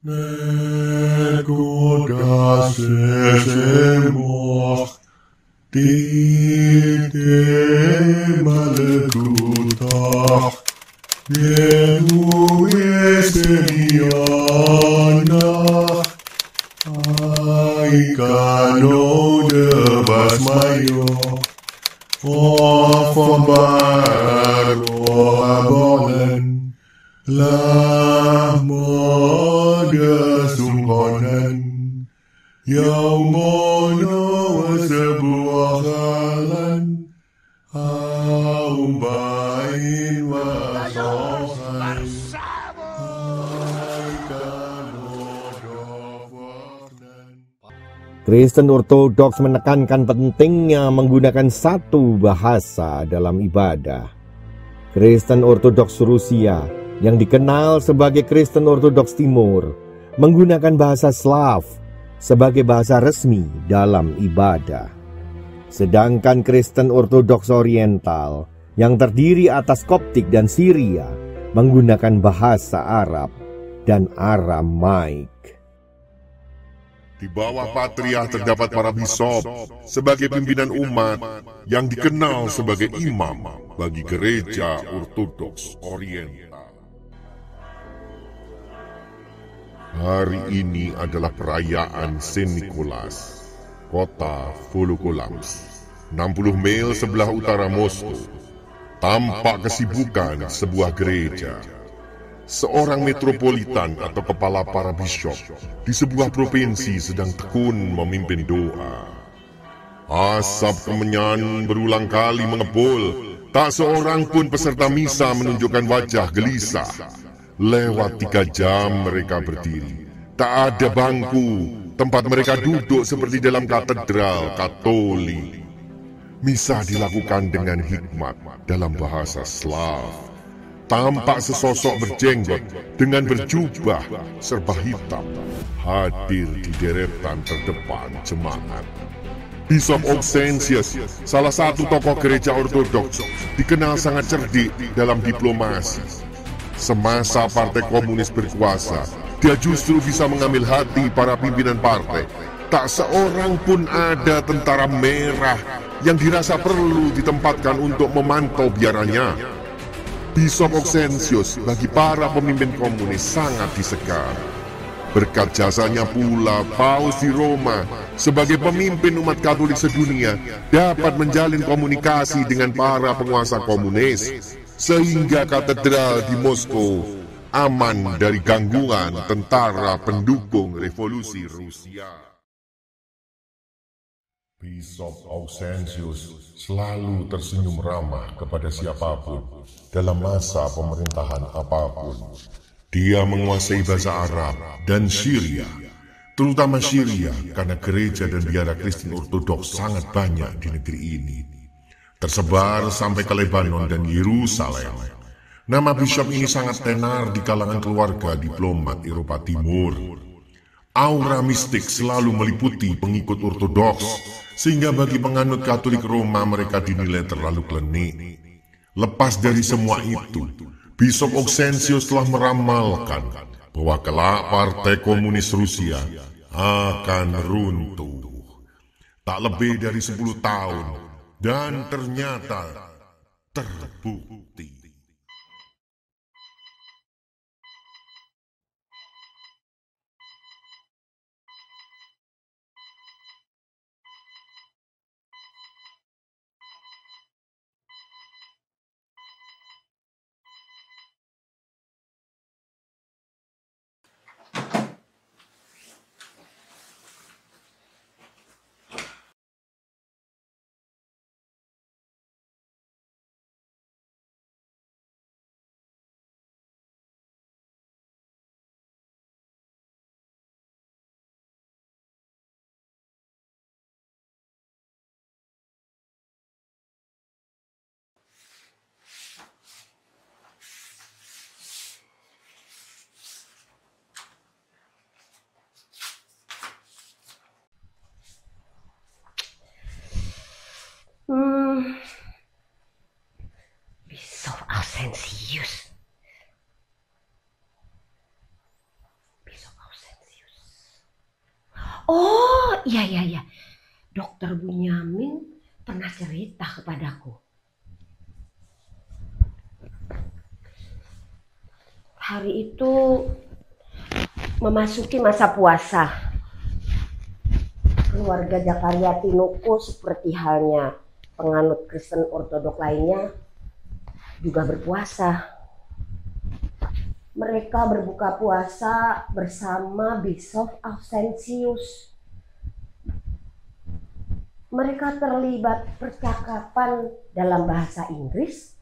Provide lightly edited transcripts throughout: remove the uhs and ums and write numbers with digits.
Nekodas semok tite malekutak Yehu esterianak Aikano debas mayo Ofambaro abolen lah moda sumponan Yaumono sebuah halan Aubain wasosan Kristen Ortodoks menekankan pentingnya menggunakan satu bahasa dalam ibadah. Kristen Ortodoks Rusia yang dikenal sebagai Kristen Ortodoks Timur menggunakan bahasa Slav sebagai bahasa resmi dalam ibadah. Sedangkan Kristen Ortodoks Oriental yang terdiri atas Koptik dan Syria menggunakan bahasa Arab dan Aramaik. Di bawah Patriark terdapat para bisop sebagai pimpinan umat yang dikenal sebagai imam bagi gereja Ortodoks Oriental. Hari ini adalah perayaan Saint Nicholas, kota Volokolask, 60 mil sebelah utara Moskow. Tampak kesibukan sebuah gereja. Seorang metropolitan atau kepala para bishop di sebuah provinsi sedang tekun memimpin doa. Asap kemenyan berulang kali mengepul. Tak seorang pun peserta misa menunjukkan wajah gelisah. Lewat 3 jam mereka berdiri. Tak ada bangku, tempat mereka duduk seperti dalam katedral Katolik. Misa dilakukan dengan hikmat dalam bahasa Slav. Tampak sesosok berjenggot dengan berjubah serba hitam hadir di deretan terdepan jemaat. Bishop Auxentius, salah satu tokoh gereja Ortodoks, dikenal sangat cerdik dalam diplomasi. Semasa Partai Komunis berkuasa, dia justru bisa mengambil hati para pimpinan partai. Tak seorang pun ada tentara merah yang dirasa perlu ditempatkan untuk memantau biarannya. Bishop Auxentius bagi para pemimpin komunis sangat disegani. Berkat jasanya pula, Paus di Roma sebagai pemimpin umat Katolik sedunia dapat menjalin komunikasi dengan para penguasa komunis, sehingga katedral di Moskow aman dari gangguan tentara pendukung revolusi Rusia. Bishop Auxentius selalu tersenyum ramah kepada siapapun dalam masa pemerintahan apapun. Dia menguasai bahasa Arab dan Syria, terutama Syria karena gereja dan biara Kristen Ortodoks sangat banyak di negeri ini. Tersebar sampai ke Lebanon dan Yerusalem. Nama bishop ini sangat tenar di kalangan keluarga diplomat Eropa Timur. Aura mistik selalu meliputi pengikut Ortodoks, sehingga bagi penganut Katolik Roma mereka dinilai terlalu klinik. Lepas dari semua itu, Bishop Auxentius telah meramalkan bahwa kelak Partai Komunis Rusia akan runtuh. Tak lebih dari 10 tahun, dan ternyata terbukti. Oh, iya, iya, iya. Dokter Bunyamin pernah cerita kepadaku. Hari itu memasuki masa puasa. Keluarga Zakaria Tinoko seperti halnya penganut Kristen Ortodok lainnya juga berpuasa. Mereka berbuka puasa bersama Bishop Ausentius. Mereka terlibat percakapan dalam bahasa Inggris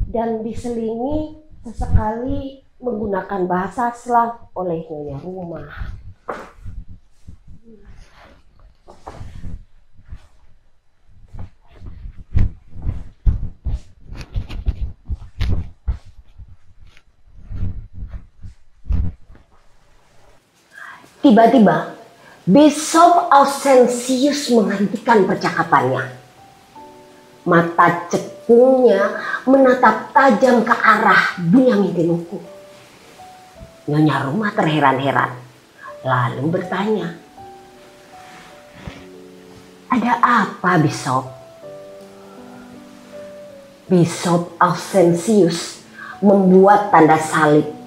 dan diselingi sesekali menggunakan bahasa Slav oleh nyonya rumah. Tiba-tiba Bishop Ausentius menghentikan percakapannya. Mata cekungnya menatap tajam ke arah Bunyamin Tinoko. Nyonya rumah terheran-heran, lalu bertanya, "Ada apa, Bishop?" Bishop Ausentius membuat tanda salib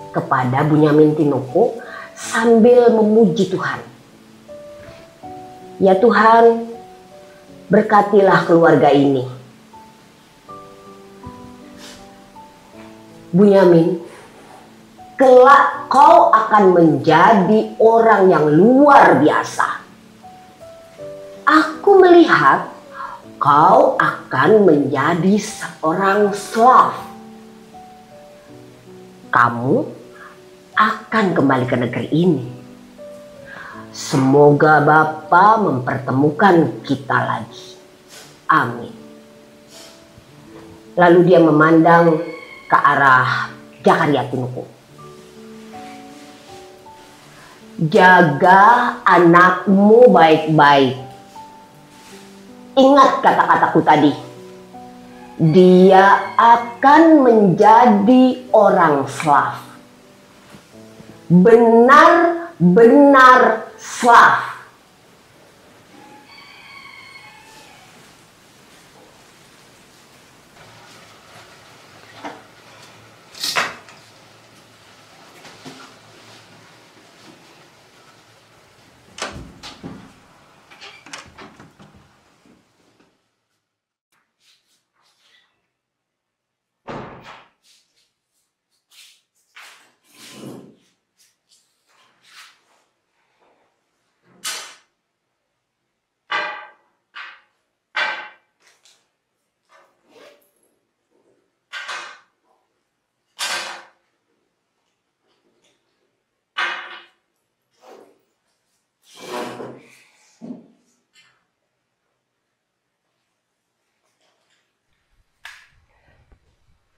kepada Bunyamin Tinoko sambil memuji Tuhan. "Ya Tuhan, berkatilah keluarga ini. Bunyamin, kelak kau akan menjadi orang yang luar biasa. Aku melihat kau akan menjadi seorang Slav. Kamu akan kembali ke negeri ini. Semoga Bapa mempertemukan kita lagi. Amin." Lalu dia memandang ke arah Zakaria Tinoko. "Jaga anakmu baik-baik. Ingat kata-kataku tadi. Dia akan menjadi orang Slav. Benar-benar Slav."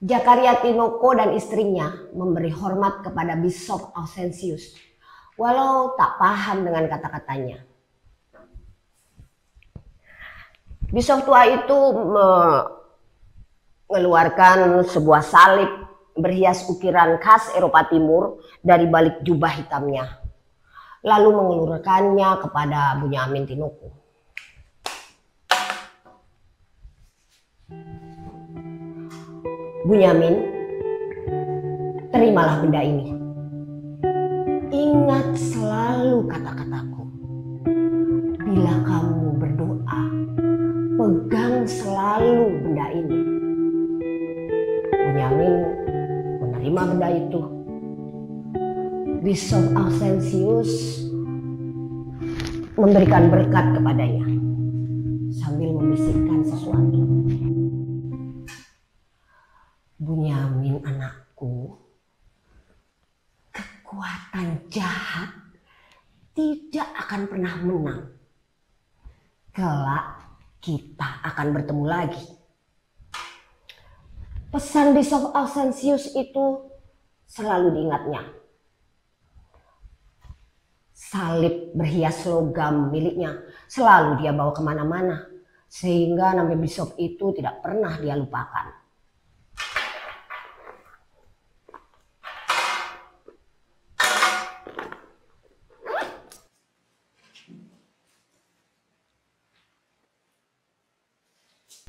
Zakaria Tinoko dan istrinya memberi hormat kepada Bishop Ausentius, walau tak paham dengan kata-katanya. Bishop tua itu mengeluarkan sebuah salib berhias ukiran khas Eropa Timur dari balik jubah hitamnya, lalu mengulurkannya kepada Bunyamin Tinoko. "Bunyamin, terimalah benda ini. Ingat selalu kata-kataku. Bila kamu berdoa, pegang selalu benda ini." Bunyamin menerima benda itu. Bishop Ausentius memberikan berkat kepadanya sambil membisikkan sesuatu. "Bunyamin anakku, kekuatan jahat tidak akan pernah menang. Kelak kita akan bertemu lagi." Pesan Bishop Ausentius itu selalu diingatnya. Salib berhias logam miliknya selalu dia bawa kemana-mana, sehingga nama Bishop itu tidak pernah dia lupakan.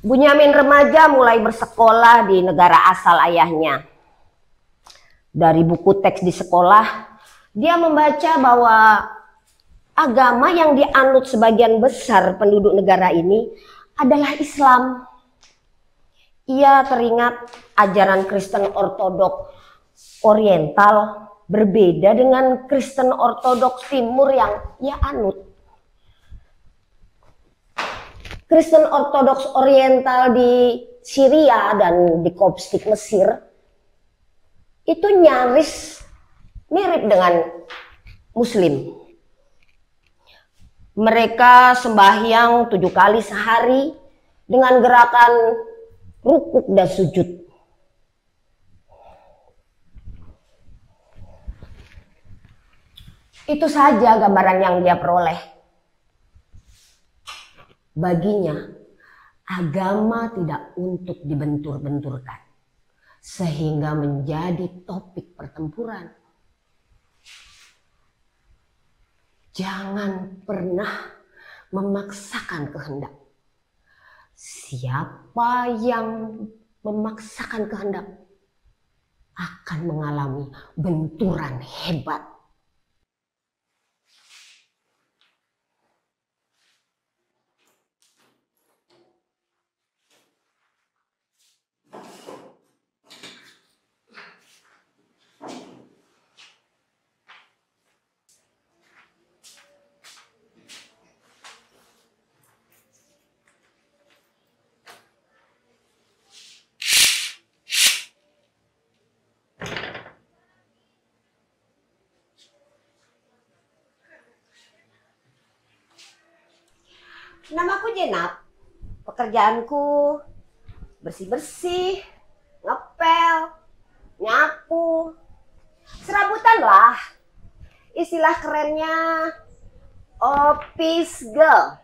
Bunyamin remaja mulai bersekolah di negara asal ayahnya. Dari buku teks di sekolah, dia membaca bahwa agama yang dianut sebagian besar penduduk negara ini adalah Islam. Ia teringat ajaran Kristen Ortodoks Oriental berbeda dengan Kristen Ortodoks Timur yang ia anut. Kristen Ortodoks Oriental di Syria dan di Koptik Mesir itu nyaris mirip dengan Muslim. Mereka sembahyang 7 kali sehari dengan gerakan rukuk dan sujud. Itu saja gambaran yang dia peroleh. Baginya, agama tidak untuk dibentur-benturkan, sehingga menjadi topik pertempuran. Jangan pernah memaksakan kehendak. Siapa yang memaksakan kehendak akan mengalami benturan hebat. Namaku Jenab, pekerjaanku bersih-bersih, ngepel, nyapu, serabutan lah. Istilah kerennya office girl.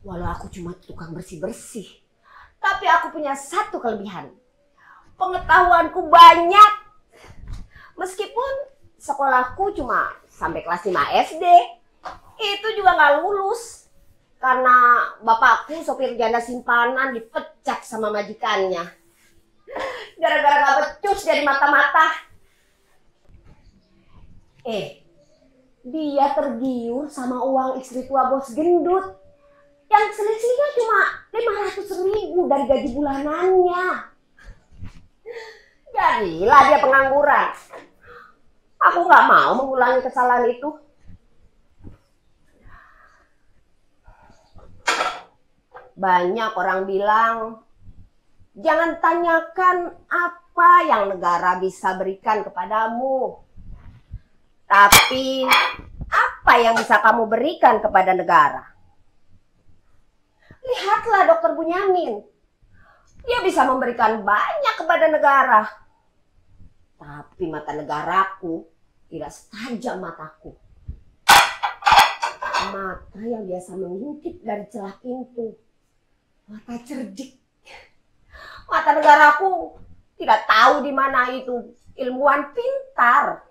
Walau aku cuma tukang bersih-bersih, tapi aku punya satu kelebihan. Pengetahuanku banyak. Meskipun sekolahku cuma sampai kelas 5 SD. Itu juga nggak lulus karena bapakku sopir janda simpanan dipecat sama majikannya gara-gara nggak becus dari mata-mata. Dia tergiur sama uang istri tua bos gendut yang selisihnya cuma 500.000 dari gaji bulanannya. Jadilah dia pengangguran. Aku nggak mau mengulangi kesalahan itu. Banyak orang bilang, jangan tanyakan apa yang negara bisa berikan kepadamu. Tapi, apa yang bisa kamu berikan kepada negara? Lihatlah Dokter Bunyamin. Dia bisa memberikan banyak kepada negara. Tapi mata negaraku tidak setajam mataku. Mata yang biasa mengintip dari celah pintu. Mata cerdik. Mata negaraku tidak tahu di mana itu ilmuwan pintar.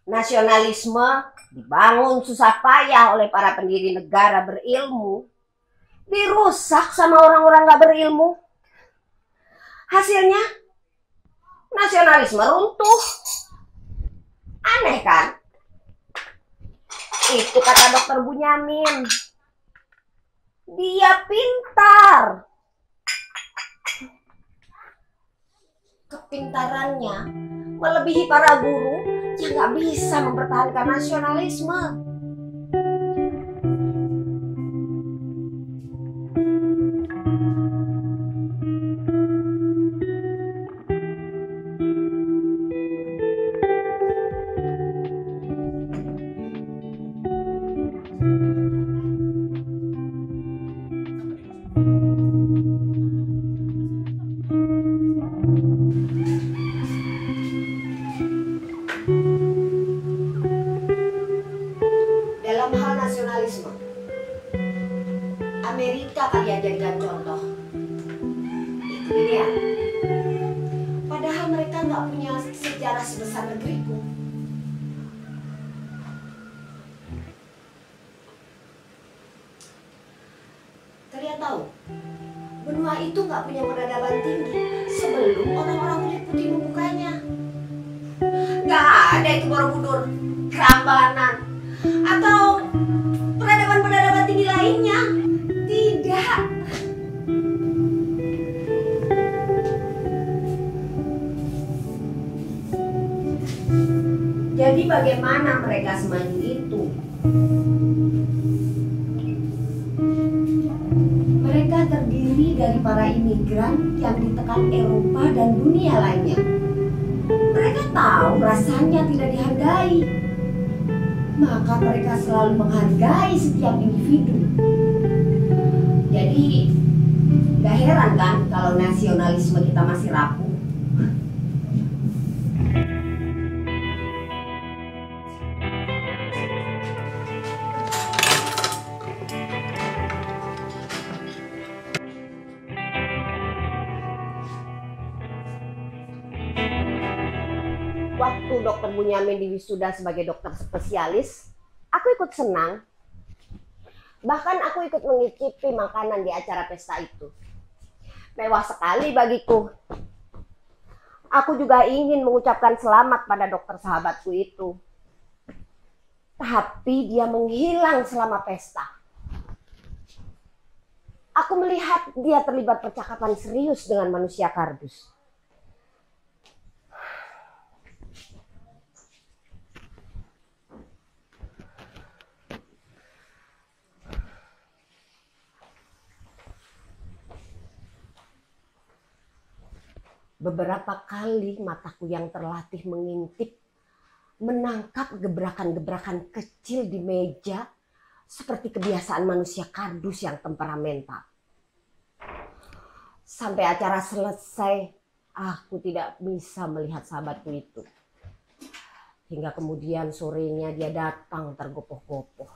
Nasionalisme dibangun susah payah oleh para pendiri negara berilmu, dirusak sama orang-orang gak berilmu. Hasilnya, nasionalisme runtuh. Aneh kan? Itu kata Dokter Bunyamin. Dia pintar. Kepintarannya melebihi para guru yang gak bisa mempertahankan nasionalisme. Dalam hal nasionalisme, Amerika kalian jadikan contoh. Itu dia. Padahal mereka nggak punya sejarah sebesar negeriku. Kalian tahu, benua itu nggak punya peradaban tinggi sebelum orang-orang kulit putih membukanya. Nggak ada itu Borobudur, Prambanan, atau peradaban-peradaban tinggi lainnya. Tidak. Jadi bagaimana mereka semaju itu? Mereka terdiri dari para imigran yang ditekan Eropa dan dunia lainnya. Mereka tahu rasanya tidak dihargai. Maka mereka selalu menghargai setiap individu. Jadi gak heran kan kalau nasionalisme kita masih rapuh. Waktu Dokter Bunyamin diwisuda sebagai dokter spesialis, aku ikut senang. Bahkan aku ikut mengicipi makanan di acara pesta itu. Mewah sekali bagiku. Aku juga ingin mengucapkan selamat pada dokter sahabatku itu. Tapi dia menghilang selama pesta. Aku melihat dia terlibat percakapan serius dengan manusia kardus. Beberapa kali mataku yang terlatih mengintip menangkap gebrakan-gebrakan kecil di meja seperti kebiasaan manusia kardus yang temperamental. Sampai acara selesai, aku tidak bisa melihat sahabatku itu. Hingga kemudian sorenya dia datang tergopoh-gopoh.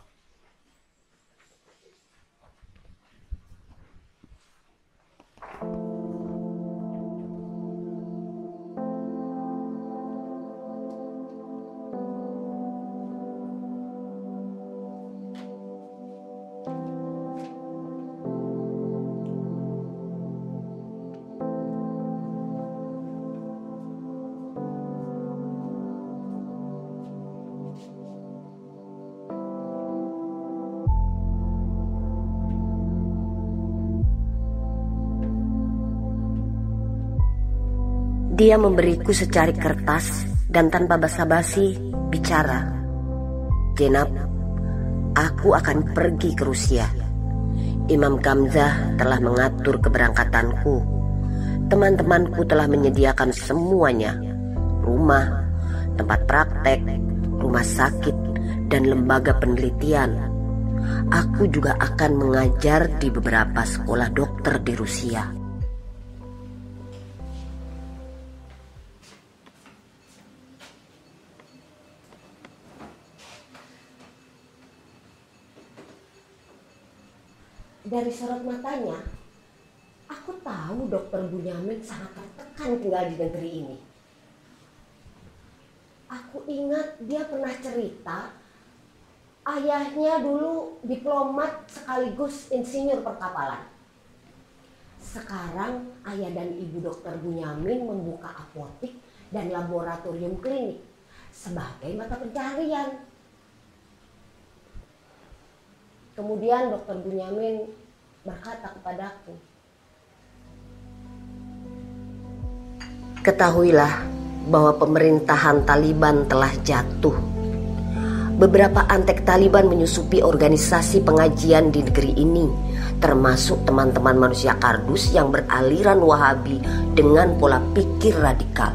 Dia memberiku secari kertas dan tanpa basa-basi bicara. Jenab, aku akan pergi ke Rusia. Imam Kamzah telah mengatur keberangkatanku. Teman-temanku telah menyediakan semuanya. Rumah, tempat praktek, rumah sakit, dan lembaga penelitian. Aku juga akan mengajar di beberapa sekolah dokter di Rusia. Dari sorot matanya, aku tahu Dokter Bunyamin sangat tertekan tinggal di negeri ini. Aku ingat dia pernah cerita, ayahnya dulu diplomat sekaligus insinyur perkapalan. Sekarang ayah dan ibu Dokter Bunyamin membuka apotik dan laboratorium klinik sebagai mata pencaharian. Kemudian Dokter Bunyamin berkata kepadaku, ketahuilah bahwa pemerintahan Taliban telah jatuh. Beberapa antek Taliban menyusupi organisasi pengajian di negeri ini, termasuk teman-teman manusia kardus yang beraliran Wahabi dengan pola pikir radikal.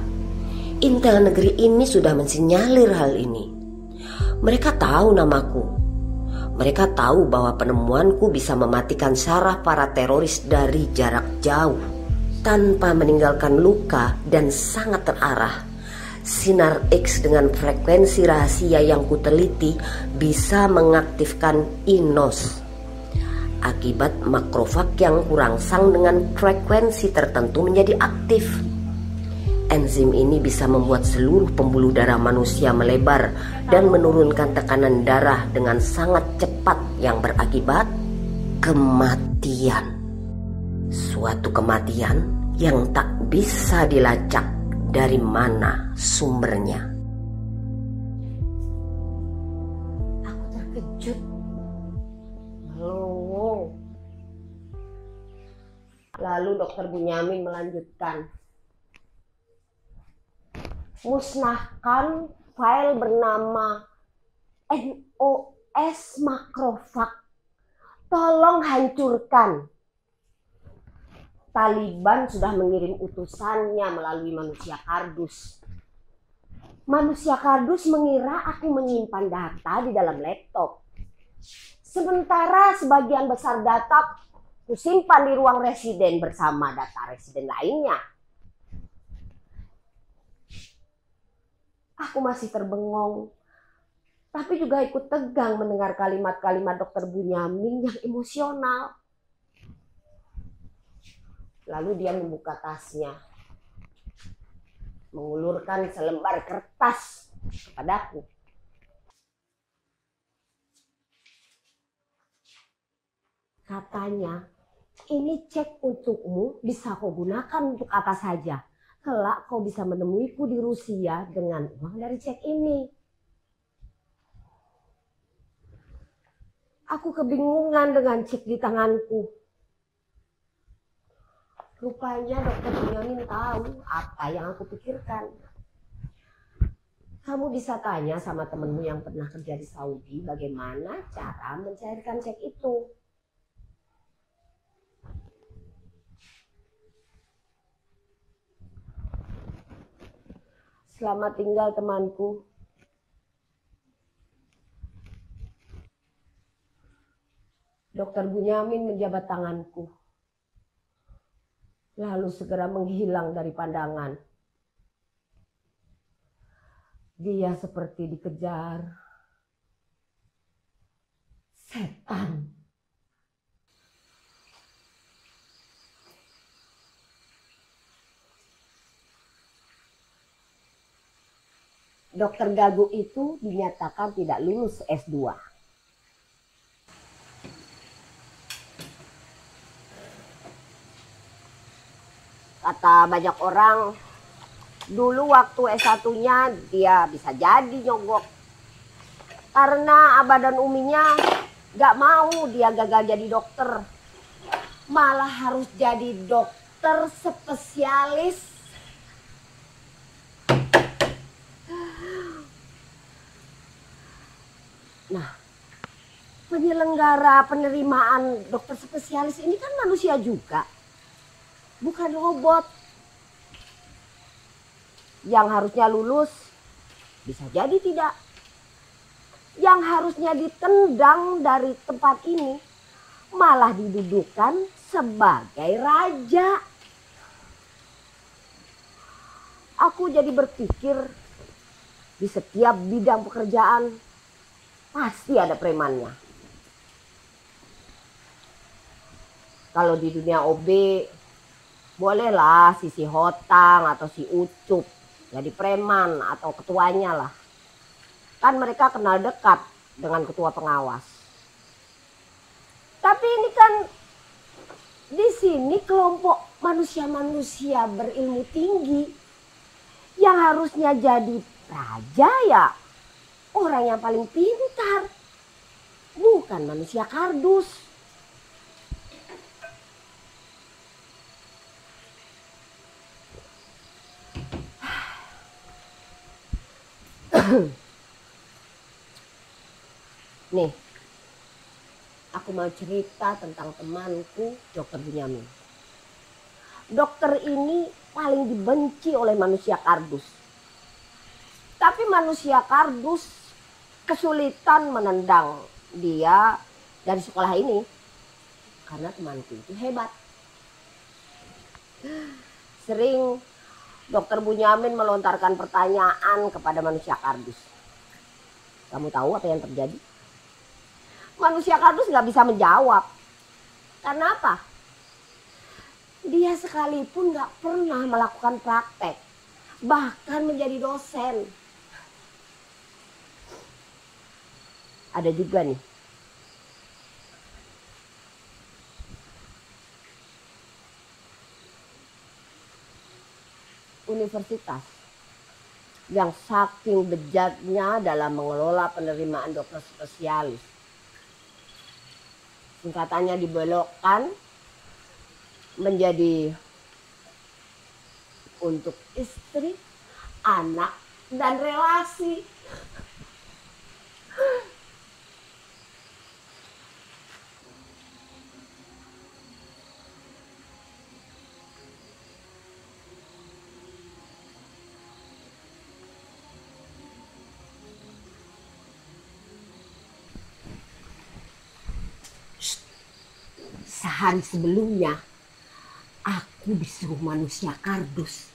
Intel negeri ini sudah mensinyalir hal ini. Mereka tahu namaku. Mereka tahu bahwa penemuanku bisa mematikan saraf para teroris dari jarak jauh tanpa meninggalkan luka dan sangat terarah. Sinar X dengan frekuensi rahasia yang kuteliti bisa mengaktifkan INOS. akibat makrofag yang kurangsang dengan frekuensi tertentu menjadi aktif. Enzim ini bisa membuat seluruh pembuluh darah manusia melebar dan menurunkan tekanan darah dengan sangat cepat yang berakibat kematian. Suatu kematian yang tak bisa dilacak dari mana sumbernya. Aku terkejut, melongo. Lalu Dokter Bunyamin melanjutkan, musnahkan file bernama NOS makrofag. Tolong hancurkan. Taliban sudah mengirim utusannya melalui manusia kardus. Manusia kardus mengira aku menyimpan data di dalam laptop. Sementara sebagian besar data kusimpan di ruang residen bersama data residen lainnya. Aku masih terbengong, tapi juga ikut tegang mendengar kalimat-kalimat Dokter Bunyamin yang emosional. Lalu dia membuka tasnya, mengulurkan selembar kertas kepadaku. Katanya, ini cek untukmu, bisa kau gunakan untuk apa saja. Kelak kau bisa menemuiku di Rusia dengan uang dari cek ini. Aku kebingungan dengan cek di tanganku. Rupanya Dokter Bunyamin tahu apa yang aku pikirkan. Kamu bisa tanya sama temenmu yang pernah kerja di Saudi bagaimana cara mencairkan cek itu. Selamat tinggal temanku. Dokter Bunyamin menjabat tanganku, lalu segera menghilang dari pandangan. Dia seperti dikejar setan. Dokter Gago itu dinyatakan tidak lulus S2. Kata banyak orang, dulu waktu S1-nya dia bisa jadi nyogok. Karena abah dan uminya gak mau dia gagal jadi dokter. Malah harus jadi dokter spesialis. Nah, penyelenggara penerimaan dokter spesialis ini kan manusia juga. Bukan robot. Yang harusnya lulus, bisa jadi tidak. Yang harusnya ditendang dari tempat ini, malah didudukan sebagai raja. Aku jadi berpikir, di setiap bidang pekerjaan, pasti ada premannya. Kalau di dunia OB, bolehlah si Hotang atau si Ucup jadi preman atau ketuanya lah. Kan mereka kenal dekat dengan ketua pengawas. Tapi ini kan di sini kelompok manusia-manusia berilmu tinggi yang harusnya jadi raja ya orang yang paling pintar, bukan manusia kardus. Nih, aku mau cerita tentang temanku Dokter Bunyamin. Dokter ini paling dibenci oleh manusia kardus. Tapi manusia kardus kesulitan menendang dia dari sekolah ini karena temanku itu hebat. Sering Dokter Bunyamin melontarkan pertanyaan kepada manusia kardus. Kamu tahu apa yang terjadi? Manusia kardus nggak bisa menjawab. Karena apa? Dia sekalipun nggak pernah melakukan praktek, bahkan menjadi dosen. Ada juga nih, universitas yang saking bejatnya dalam mengelola penerimaan dokter spesialis. Singkatannya dibelokkan menjadi untuk istri, anak, dan relasi. Sehari sebelumnya, aku disuruh manusia kardus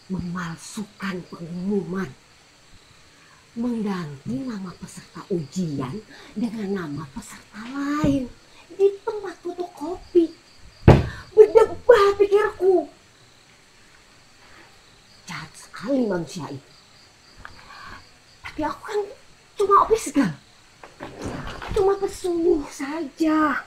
memalsukan pengumuman, mengganti nama peserta ujian dengan nama peserta lain di tempat fotokopi. Berdebar pikirku. Jahat sekali manusia itu. Tapi aku kan cuma office girl, cuma pesuruh saja.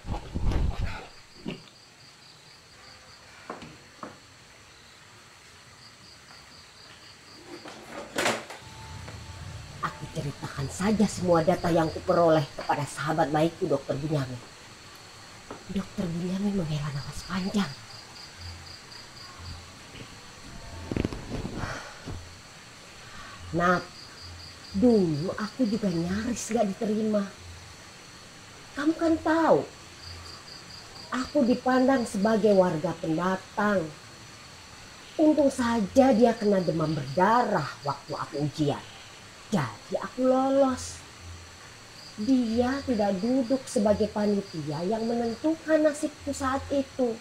Ceritakan saja semua data yang kuperoleh kepada sahabat baikku Dokter Bunyamin. Dokter Bunyamin menghela nafas panjang. Nah, dulu aku juga nyaris gak diterima. Kamu kan tahu, aku dipandang sebagai warga pendatang. Untung saja dia kena demam berdarah waktu aku ujian. Jadi aku lolos. Dia tidak duduk sebagai panitia yang menentukan nasibku saat itu.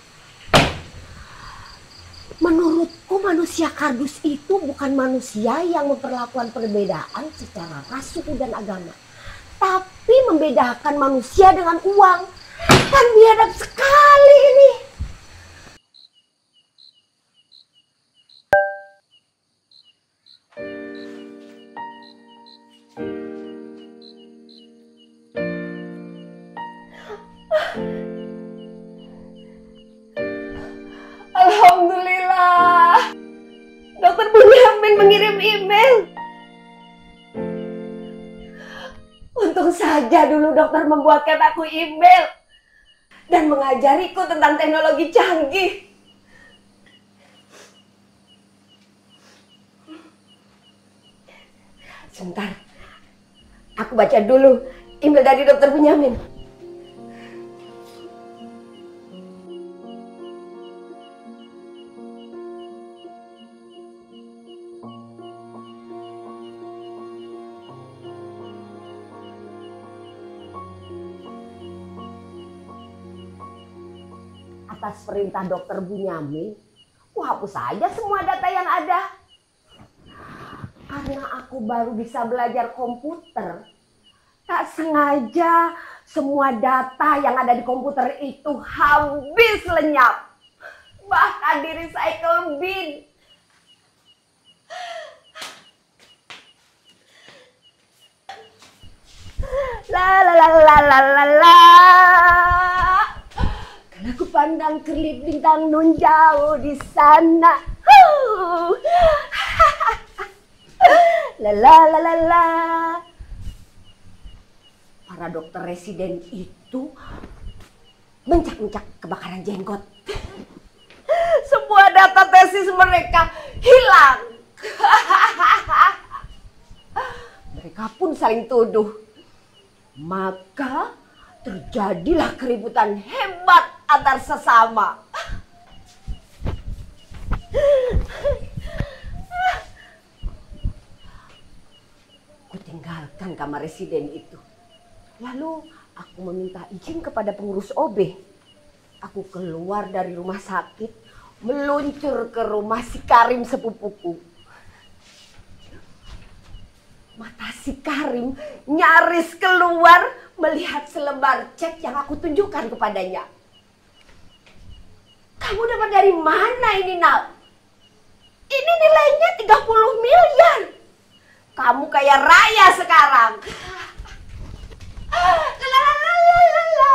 Menurutku manusia kardus itu bukan manusia yang memperlakukan perbedaan secara ras, suku dan agama. Tapi membedakan manusia dengan uang. Kan biadab sekali ini. Alhamdulillah, Dokter Bunyamin mengirim email. Untung saja dulu dokter membuatkan aku email dan mengajariku tentang teknologi canggih. Sebentar, aku baca dulu email dari Dokter Bunyamin. Atas perintah Dokter Bunyamin, aku hapus saja semua data yang ada. Karena aku baru bisa belajar komputer, tak sengaja semua data yang ada di komputer itu habis lenyap. Bahkan di recycle bin. La la la la la la la. Karena aku pandang kerlip bintang nun jauh di sana. La la la la la. Para dokter residen itu mencak-mencak kebakaran jenggot. Semua data tesis mereka hilang. Mereka pun saling tuduh. Maka terjadilah keributan hebat antar sesama. Kutinggalkan kamar residen itu. Lalu aku meminta izin kepada pengurus OB. Aku keluar dari rumah sakit, meluncur ke rumah si Karim sepupuku. Mata si Karim nyaris keluar melihat selebar cek yang aku tunjukkan kepadanya. Kamu dapat dari mana ini, Nak? Ini nilainya 30 miliar. Kamu kaya raya sekarang. Lalalala.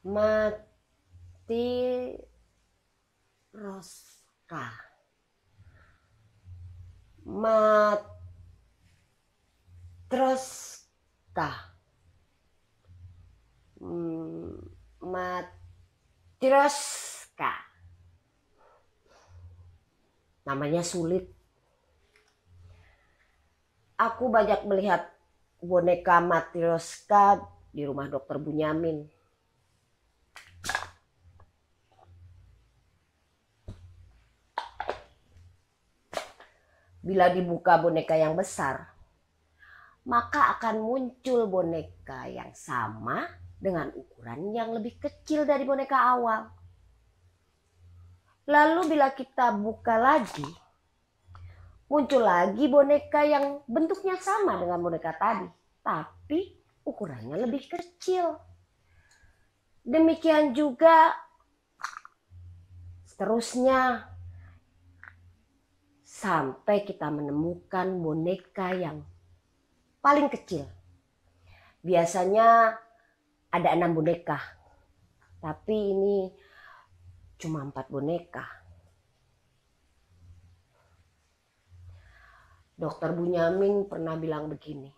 Mati Roska. Matroska. Matroska. Namanya sulit. Aku banyak melihat boneka Matroska di rumah Dokter Bunyamin. Bila dibuka boneka yang besar, maka akan muncul boneka yang sama dengan ukuran yang lebih kecil dari boneka awal. Lalu bila kita buka lagi, muncul lagi boneka yang bentuknya sama dengan boneka tadi, tapi ukurannya lebih kecil. Demikian juga seterusnya, sampai kita menemukan boneka yang paling kecil. Biasanya ada 6 boneka, tapi ini cuma 4 boneka. Dokter Bunyamin pernah bilang begini,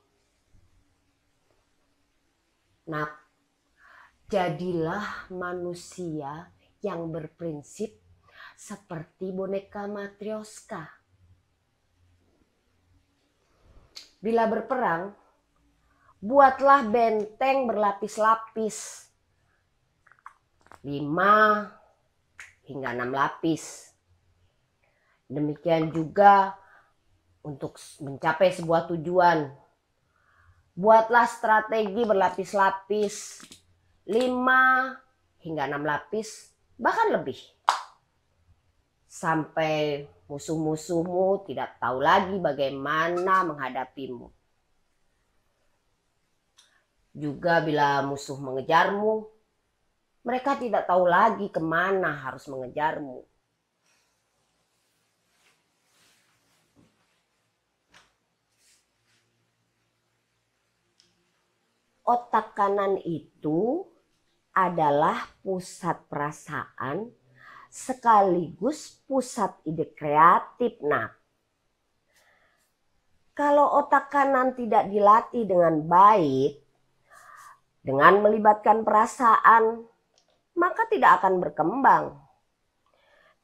"Nak, jadilah manusia yang berprinsip seperti boneka Matryoshka. Bila berperang, buatlah benteng berlapis-lapis, 5 hingga 6 lapis. Demikian juga untuk mencapai sebuah tujuan, buatlah strategi berlapis-lapis, 5 hingga 6 lapis, bahkan lebih. Sampai musuh-musuhmu tidak tahu lagi bagaimana menghadapimu. Juga bila musuh mengejarmu, mereka tidak tahu lagi kemana harus mengejarmu." Otak kanan itu adalah pusat perasaan sekaligus pusat ide kreatif, Nak. Kalau otak kanan tidak dilatih dengan baik, dengan melibatkan perasaan, maka tidak akan berkembang.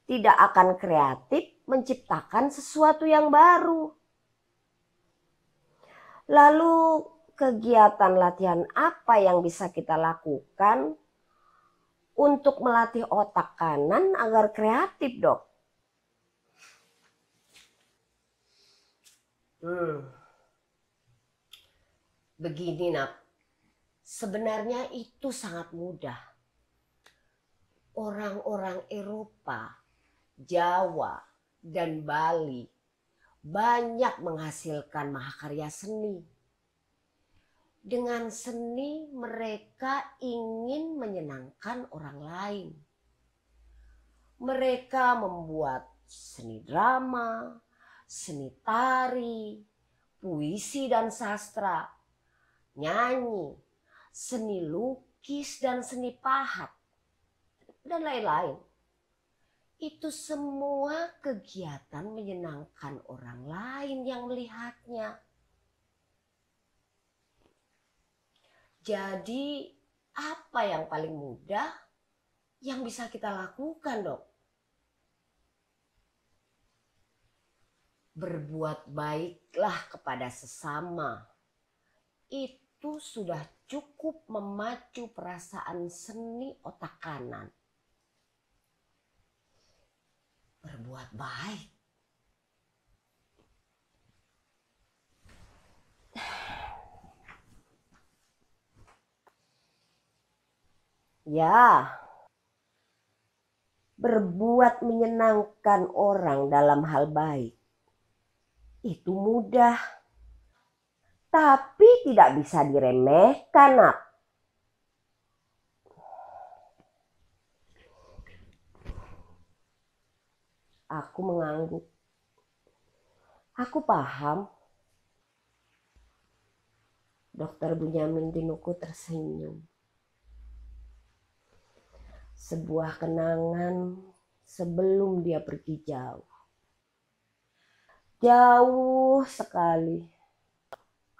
Tidak akan kreatif menciptakan sesuatu yang baru. Lalu kegiatan latihan apa yang bisa kita lakukan untuk melatih otak kanan agar kreatif, Dok? Begini, Nak. Sebenarnya itu sangat mudah. Orang-orang Eropa, Jawa, dan Bali banyak menghasilkan mahakarya seni. Dengan seni mereka ingin menyenangkan orang lain. Mereka membuat seni drama, seni tari, puisi dan sastra, nyanyi, seni lukis dan seni pahat, dan lain-lain. Itu semua kegiatan menyenangkan orang lain yang melihatnya. Jadi apa yang paling mudah yang bisa kita lakukan, Dok? Berbuat baiklah kepada sesama. Itu sudah cukup memacu perasaan seni otak kanan. Berbuat baik. Ya, berbuat menyenangkan orang dalam hal baik itu mudah, tapi tidak bisa diremehkan, Nak. Aku mengangguk. Aku paham. Dokter Bunyamin Tinuku tersenyum. Sebuah kenangan sebelum dia pergi jauh. Jauh sekali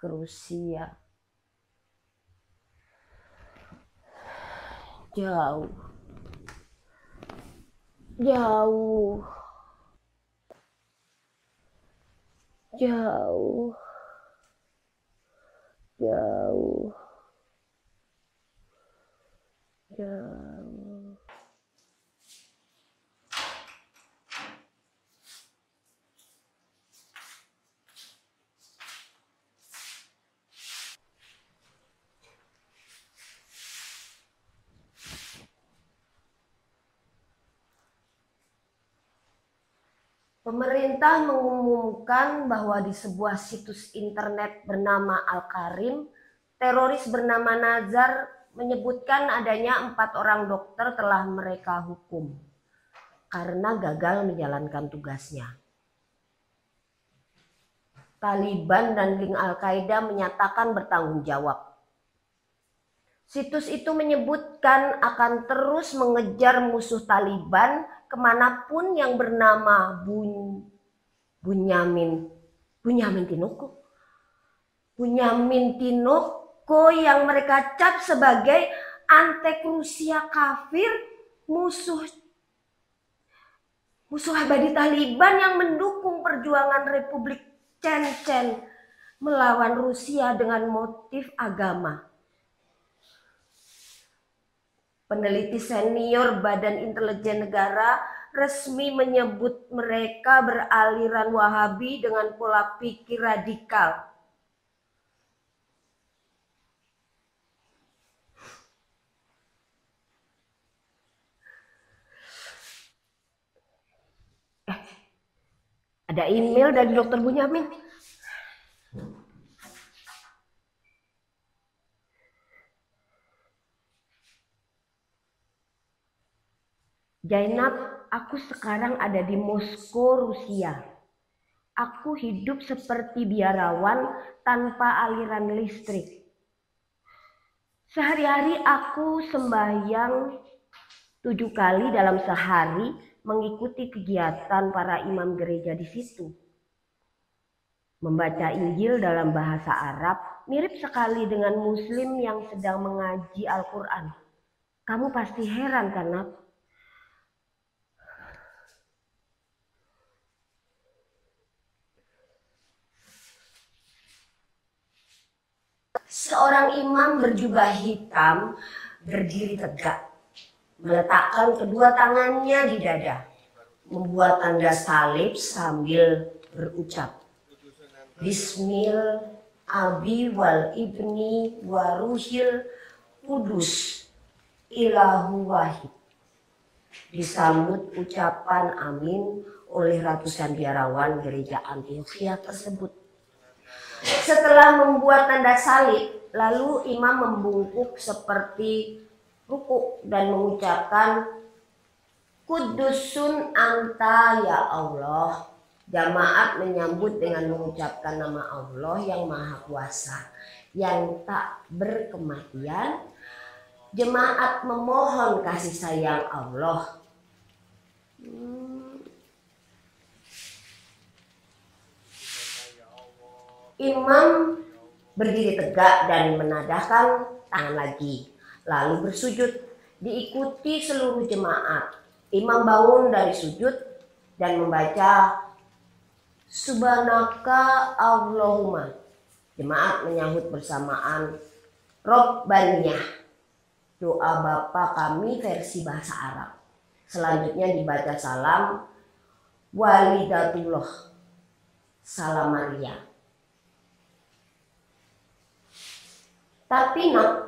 ke Rusia. Jauh. Jauh. Jauh. Jauh. Jauh. Pemerintah mengumumkan bahwa di sebuah situs internet bernama Al-Karim, teroris bernama Nazar menyebutkan adanya 4 orang dokter telah mereka hukum karena gagal menjalankan tugasnya. Taliban dan link Al-Qaeda menyatakan bertanggung jawab. Situs itu menyebutkan akan terus mengejar musuh Taliban kemanapun yang bernama Bunyamin Tinuku yang mereka cap sebagai antek Rusia kafir, musuh abadi Taliban yang mendukung perjuangan Republik Chechen melawan Rusia dengan motif agama. Peneliti senior Badan Intelijen Negara resmi menyebut mereka beraliran Wahabi dengan pola pikir radikal. Ada email dari Dokter Bunyamin. Zainab, aku sekarang ada di Moskow, Rusia. Aku hidup seperti biarawan tanpa aliran listrik. Sehari-hari aku sembahyang 7 kali dalam sehari, mengikuti kegiatan para imam gereja di situ. Membaca Injil dalam bahasa Arab mirip sekali dengan Muslim yang sedang mengaji Al-Quran. Kamu pasti heran kan, Nat? Seorang imam berjubah hitam berdiri tegak, meletakkan kedua tangannya di dada, membuat tanda salib sambil berucap, Bismil Abi wal Ibni wa Ruhil Kudus Ilahu Wahid. Disambut ucapan amin oleh ratusan biarawan gereja Antioquia tersebut. Setelah membuat tanda salib, lalu imam membungkuk seperti ruku dan mengucapkan Kudusun anta ya Allah. Jamaat menyambut dengan mengucapkan nama Allah yang Maha Kuasa, yang tak berkematian. Jemaat memohon kasih sayang Allah. Imam berdiri tegak dan menadahkan tangan lagi, lalu bersujud, diikuti seluruh jemaat. Imam bangun dari sujud dan membaca Subhanaka Allahumma. Jemaat menyahut bersamaan Robbaniyah, doa Bapa kami versi bahasa Arab. Selanjutnya dibaca salam Walidatullah, salam Maria. Tapi Nak,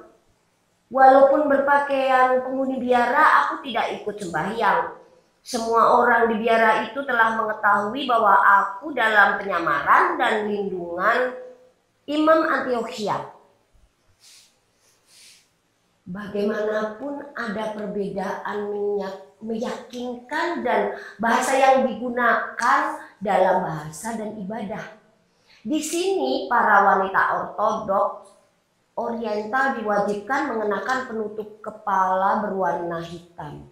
walaupun berpakaian penghuni biara, aku tidak ikut sembahyang. Semua orang di biara itu telah mengetahui bahwa aku dalam penyamaran dan lindungan Imam Antiokhia. Bagaimanapun ada perbedaan meyakinkan dan bahasa yang digunakan dalam bahasa dan ibadah. Di sini para wanita ortodoks Oriental diwajibkan mengenakan penutup kepala berwarna hitam.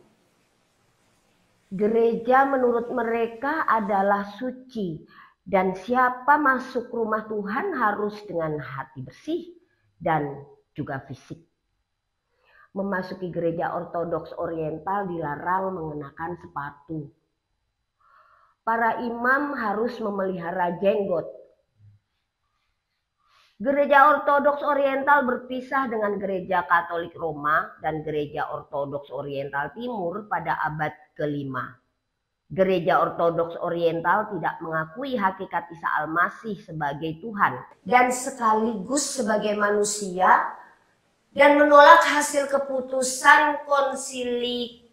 Gereja menurut mereka adalah suci dan siapa masuk rumah Tuhan harus dengan hati bersih dan juga fisik. Memasuki gereja ortodoks Oriental dilarang mengenakan sepatu. Para imam harus memelihara jenggot. Gereja ortodoks Oriental berpisah dengan gereja Katolik Roma dan gereja ortodoks Oriental Timur pada abad ke-5. Gereja ortodoks Oriental tidak mengakui hakikat Isa Al-Masih sebagai Tuhan dan sekaligus sebagai manusia, dan menolak hasil keputusan Konsili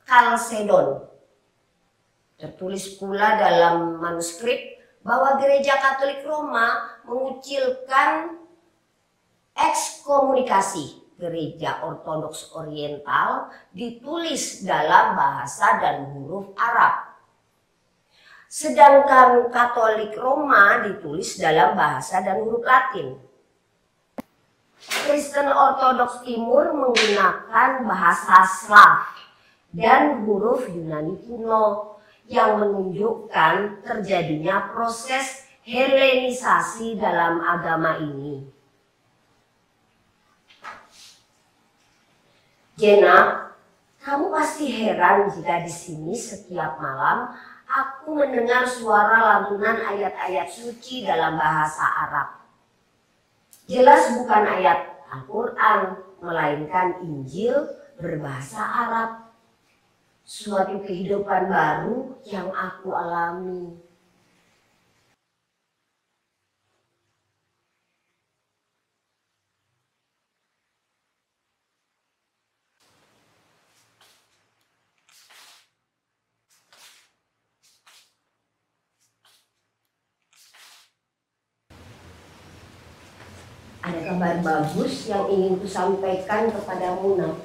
Kalsedon. Tertulis pula dalam manuskrip bahwa gereja Katolik Roma mengucilkan ekskomunikasi. Gereja Ortodoks Oriental ditulis dalam bahasa dan huruf Arab. Sedangkan Katolik Roma ditulis dalam bahasa dan huruf Latin. Kristen Ortodoks Timur menggunakan bahasa Slav dan huruf Yunani kuno yang menunjukkan terjadinya proses Helenisasi dalam agama ini. Jena, kamu pasti heran jika di sini setiap malam aku mendengar suara lantunan ayat-ayat suci dalam bahasa Arab. Jelas bukan ayat Al-Quran, melainkan Injil berbahasa Arab. Suatu kehidupan baru yang aku alami. Ada kabar bagus yang ingin kusampaikan kepadamu, Nak.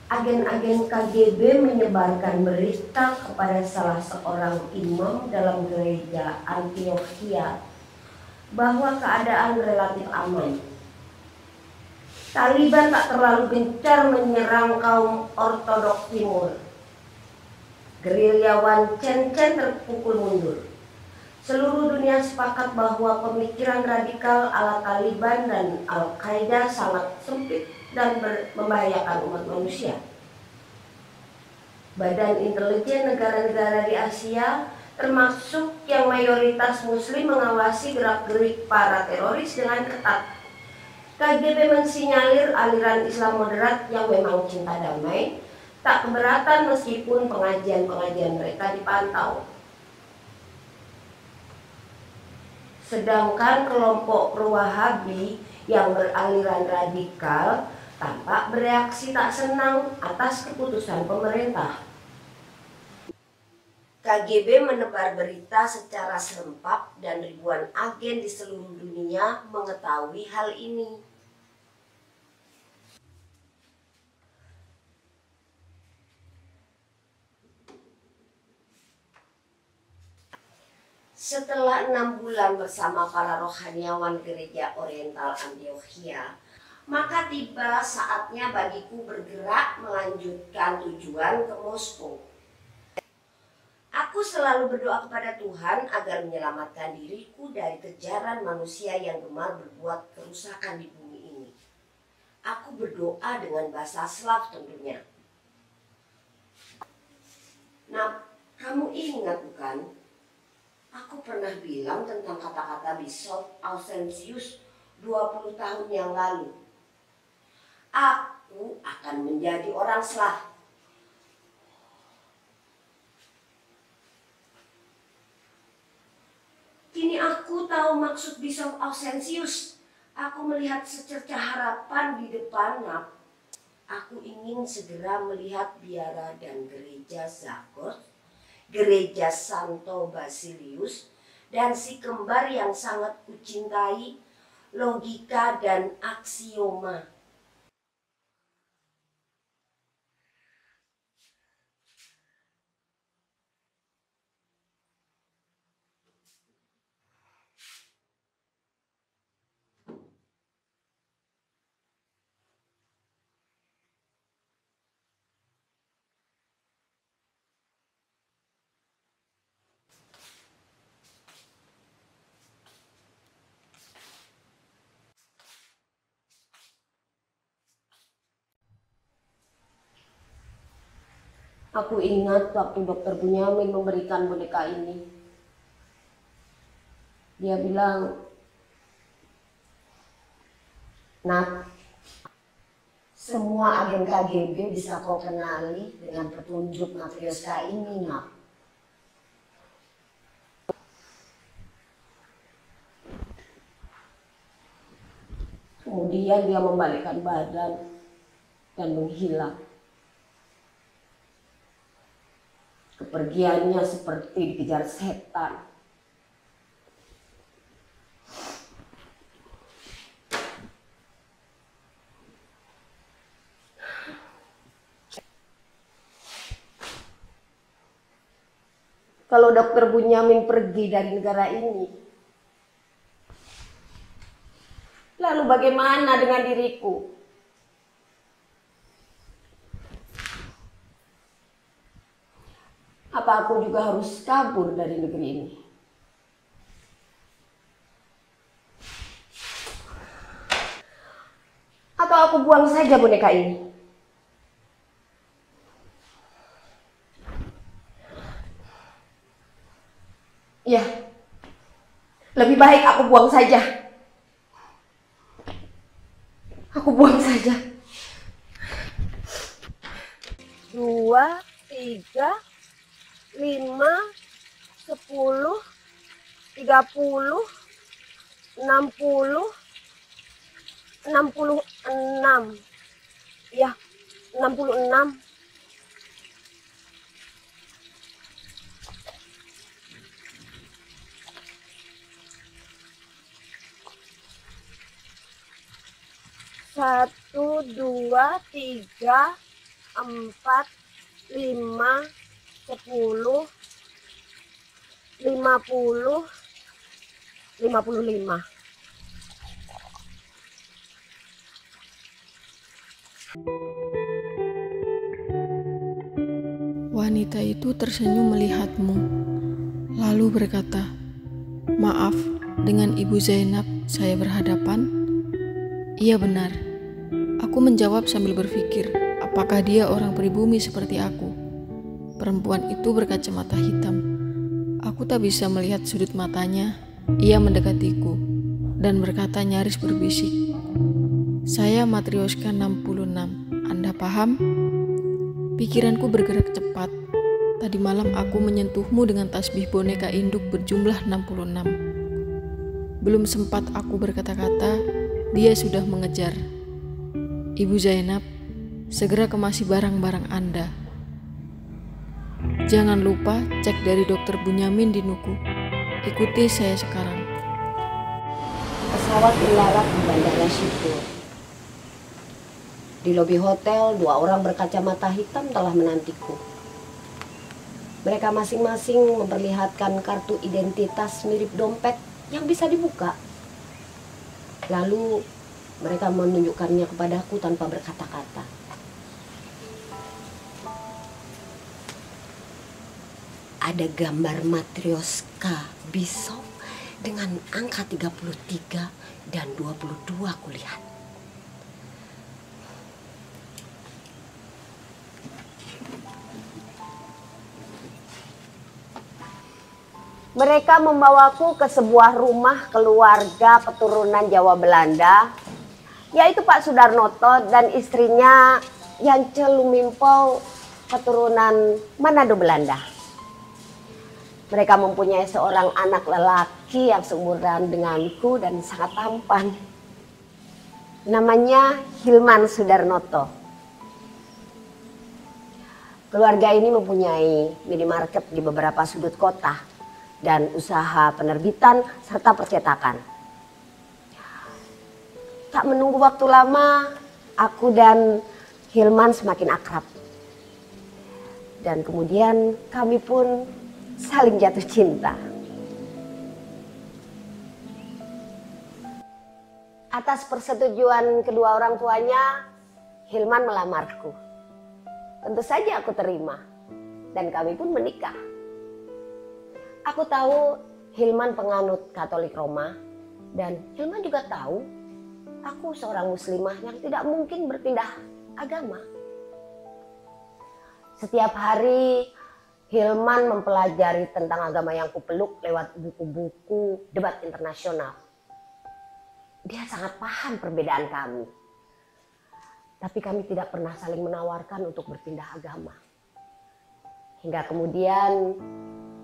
Agen-agen KGB menyebarkan berita kepada salah seorang imam dalam gereja Antiokhia bahwa keadaan relatif aman. Taliban tak terlalu gencar menyerang kaum Ortodoks Timur. Gerilyawan Chechen terpukul mundur. Seluruh dunia sepakat bahwa pemikiran radikal ala Taliban dan Al-Qaeda sangat sempit dan membahayakan umat manusia. Badan intelijen negara-negara di Asia, termasuk yang mayoritas muslim, mengawasi gerak-gerik para teroris dengan ketat. KGB mensinyalir aliran Islam moderat yang memang cinta damai, tak keberatan meskipun pengajian-pengajian mereka dipantau. Sedangkan kelompok pro-Wahabi yang beraliran radikal tampak bereaksi tak senang atas keputusan pemerintah. KGB menebar berita secara serempak dan ribuan agen di seluruh dunia mengetahui hal ini. Setelah 6 bulan bersama para rohaniawan gereja Oriental Antiokhia, maka tiba saatnya bagiku bergerak melanjutkan tujuan ke Moskow. Aku selalu berdoa kepada Tuhan agar menyelamatkan diriku dari kejaran manusia yang gemar berbuat kerusakan di bumi ini. Aku berdoa dengan bahasa Slav tentunya. Nah, kamu ingat bukan? Aku pernah bilang tentang kata-kata Bishop Ausentius 20 tahun yang lalu. Aku akan menjadi orang Slav. Kini aku tahu maksud Bishop Ausentius. Aku melihat secercah harapan di depan, Nak. Aku ingin segera melihat biara dan gereja Zakos, gereja Santo Basilius, dan si kembar yang sangat kucintai, logika dan aksioma. Aku ingat waktu dokter Bunyamin memberikan boneka ini. Dia bilang, "Nak, semua agen KGB bisa kau kenali dengan petunjuk Matrioska ini, Nak." Kemudian dia membalikkan badan dan menghilang. Kepergiannya seperti dikejar setan. Kalau dokter Bunyamin pergi dari negara ini, lalu bagaimana dengan diriku? Apa aku juga harus kabur dari negeri ini? Atau aku buang saja boneka ini? Ya, lebih baik aku buang saja. Aku buang saja. 2, 3, 5, 10, 30, 60, 66. Ya, 66. Satu, 2, 3, 4, 5, 10, 50, 55. Wanita itu tersenyum melihatmu, lalu berkata, "Maaf, dengan Ibu Zainab saya berhadapan?" "Iya benar." Aku menjawab sambil berpikir, apakah dia orang pribumi seperti aku? Perempuan itu berkacamata hitam. Aku tak bisa melihat sudut matanya. Ia mendekatiku dan berkata nyaris berbisik, "Saya Matrioska 66. Anda paham?" Pikiranku bergerak cepat. Tadi malam aku menyentuhmu dengan tasbih boneka induk berjumlah 66. Belum sempat aku berkata-kata, dia sudah mengejar. "Ibu Zainab, segera kemasi barang-barang Anda. Jangan lupa cek dari dokter Bunyamin di Nuku. Ikuti saya sekarang." Pesawat mendarat di Bandara Syukur. Di lobi hotel, 2 orang berkacamata hitam telah menantiku. Mereka masing-masing memperlihatkan kartu identitas mirip dompet yang bisa dibuka. Lalu mereka menunjukkannya kepadaku tanpa berkata-kata. Ada gambar Matrioska Bishop dengan angka 33 dan 22 kulihat. Mereka membawaku ke sebuah rumah keluarga keturunan Jawa Belanda, yaitu Pak Sudarnoto dan istrinya Yance Lumimpau keturunan Manado Belanda. Mereka mempunyai seorang anak lelaki yang seumuran denganku dan sangat tampan. Namanya Hilman Sudarnoto. Keluarga ini mempunyai minimarket di beberapa sudut kota dan usaha penerbitan serta percetakan. Tak menunggu waktu lama, aku dan Hilman semakin akrab. Dan kemudian kami pun saling jatuh cinta. Atas persetujuan kedua orang tuanya, Hilman melamarku. Tentu saja aku terima dan kami pun menikah. Aku tahu Hilman penganut Katolik Roma dan Hilman juga tahu aku seorang muslimah yang tidak mungkin berpindah agama. Setiap hari Hilman mempelajari tentang agama yang kupeluk lewat buku-buku debat internasional. Dia sangat paham perbedaan kami. Tapi kami tidak pernah saling menawarkan untuk berpindah agama. Hingga kemudian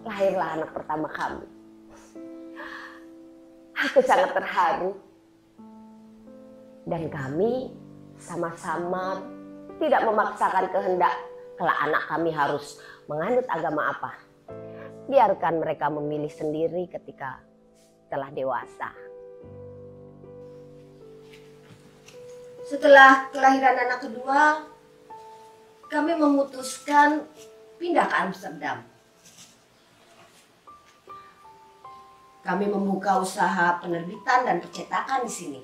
lahirlah anak pertama kami. Aku sangat terharu. Dan kami sama-sama tidak memaksakan kehendak kalau anak kami harus menganut agama apa. Biarkan mereka memilih sendiri ketika telah dewasa. Setelah kelahiran anak kedua, kami memutuskan pindah ke Amsterdam. Kami membuka usaha penerbitan dan percetakan di sini.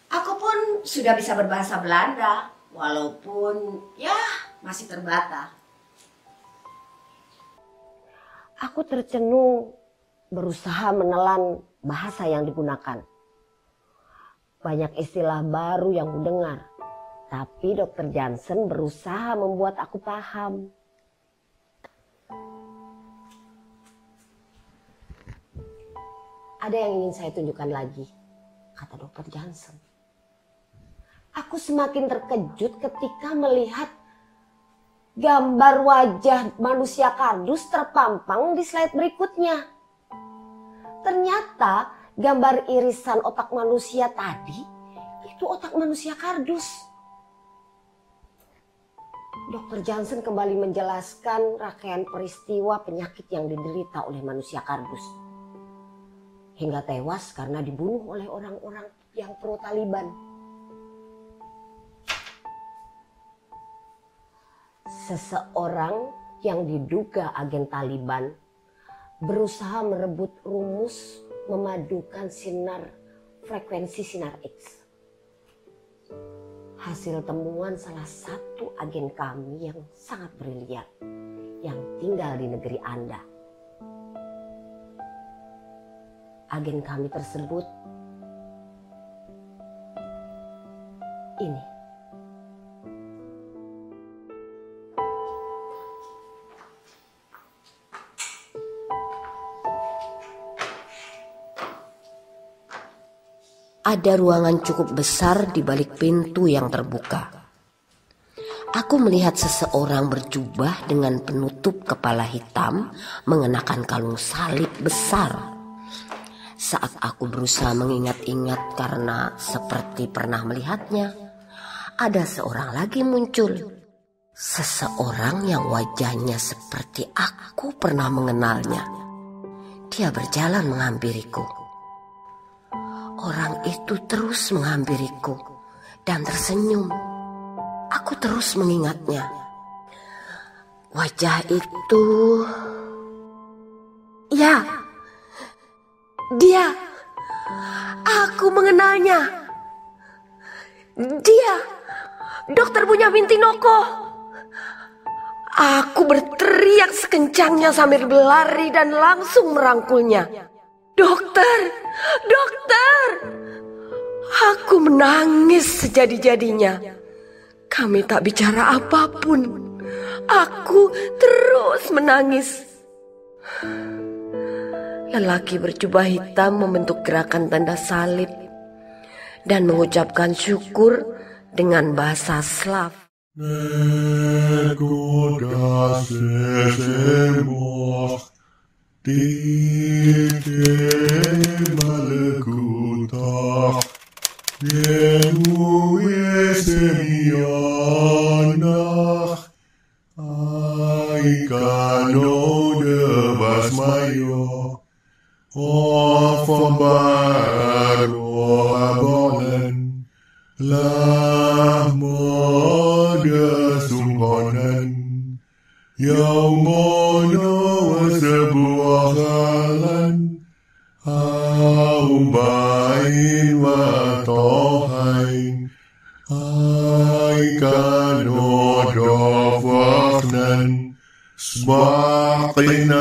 Aku pun sudah bisa berbahasa Belanda, walaupun ya masih terbata. Aku tercenung berusaha menelan bahasa yang digunakan. Banyak istilah baru yang kudengar, tapi Dr. Jansen berusaha membuat aku paham. Ada yang ingin saya tunjukkan lagi, kata Dr. Jansen. Aku semakin terkejut ketika melihat gambar wajah manusia kardus terpampang di slide berikutnya. Ternyata gambar irisan otak manusia tadi itu otak manusia kardus. Dr. Jansen kembali menjelaskan rangkaian peristiwa penyakit yang diderita oleh manusia kardus. Hingga tewas karena dibunuh oleh orang-orang yang pro Taliban. Seseorang yang diduga agen Taliban berusaha merebut rumus memadukan frekuensi sinar X. Hasil temuan salah satu agen kami yang sangat brilian yang tinggal di negeri Anda. Agen kami tersebut ini. Ada ruangan cukup besar di balik pintu yang terbuka. Aku melihat seseorang berjubah dengan penutup kepala hitam mengenakan kalung salib besar. Saat aku berusaha mengingat-ingat karena seperti pernah melihatnya, ada seorang lagi muncul. Seseorang yang wajahnya seperti aku pernah mengenalnya. Dia berjalan menghampiriku. Orang itu terus menghampiriku dan tersenyum. Aku terus mengingatnya. Wajah itu... Ya, dia. Aku mengenalnya. Dia, Dokter Bunyamin Tinoko. Aku berteriak sekencangnya sambil berlari dan langsung merangkulnya. Dokter, dokter. Aku menangis sejadi-jadinya. Kami tak bicara apapun. Aku terus menangis. Lelaki berjubah hitam membentuk gerakan tanda salib dan mengucapkan syukur dengan bahasa Slav. Demu esemianach, aikano debas mayo, ofambar abonen, lah moda sungkonen, yaumono sebuah kalan, Aubain wa tohain, aikano dofafnan, sbaqina